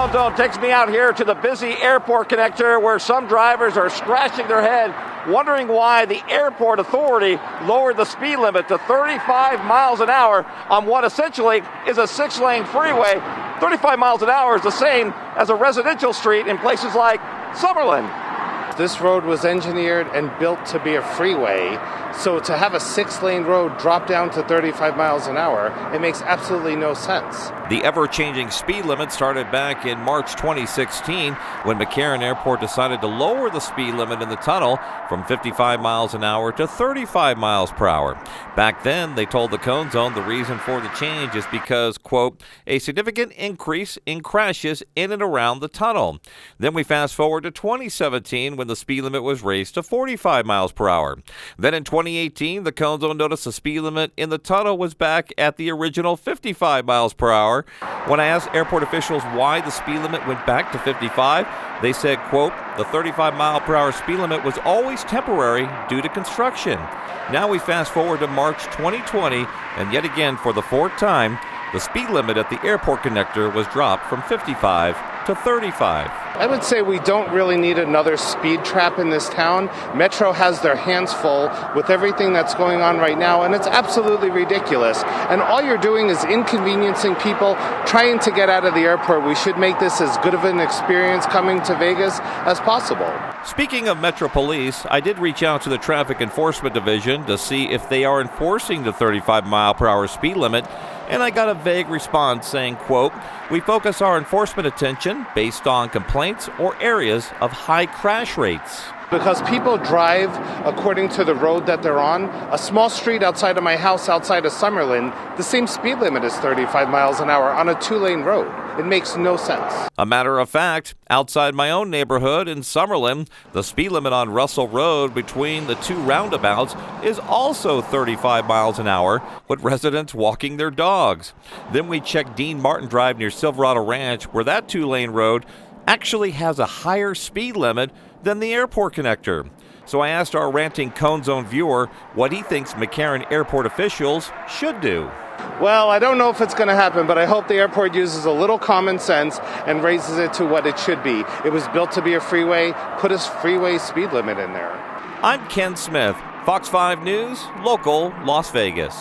Cone Zone takes me out here to the busy airport connector where some drivers are scratching their head, wondering why the airport authority lowered the speed limit to 35 miles an hour on what essentially is a 6-lane freeway. 35 miles an hour is the same as a residential street in places like Summerlin. This road was engineered and built to be a freeway, so to have a 6-lane road drop down to 35 miles an hour, it makes absolutely no sense. The ever-changing speed limit started back in March 2016 when McCarran Airport decided to lower the speed limit in the tunnel from 55 miles an hour to 35 miles per hour. Back then, they told the Cone Zone the reason for the change is because, quote, a significant increase in crashes in and around the tunnel. Then we fast forward to 2017 when the speed limit was raised to 45 miles per hour. Then in 2018, the Cone Zone noticed the speed limit in the tunnel was back at the original 55 miles per hour. When I asked airport officials why the speed limit went back to 55, they said, quote, the 35 mile per hour speed limit was always temporary due to construction. Now we fast forward to March 2020, and yet again, for the 4th time, the speed limit at the airport connector was dropped from 55 to 35. I would say we don't really need another speed trap in this town. Metro has their hands full with everything that's going on right now, and it's absolutely ridiculous. And all you're doing is inconveniencing people trying to get out of the airport. We should make this as good of an experience coming to Vegas as possible. Speaking of Metro Police, I did reach out to the Traffic Enforcement Division to see if they are enforcing the 35 mile per hour speed limit, and I got a vague response saying, quote, we focus our enforcement attention based on complaints or areas of high crash rates. Because people drive according to the road that they're on. A small street outside of my house, outside of Summerlin, the same speed limit is 35 miles an hour on a 2-lane road. It makes no sense. A matter of fact, outside my own neighborhood in Summerlin, the speed limit on Russell Road between the 2 roundabouts is also 35 miles an hour, with residents walking their dogs. Then we checked Dean Martin Drive near Silverado Ranch, where that 2-lane road actually has a higher speed limit than the airport connector. So I asked our ranting Cone Zone viewer what he thinks McCarran Airport officials should do. Well, I don't know if it's going to happen, but I hope the airport uses a little common sense and raises it to what it should be. It was built to be a freeway. Put a freeway speed limit in there. I'm Ken Smith, Fox 5 News, local Las Vegas.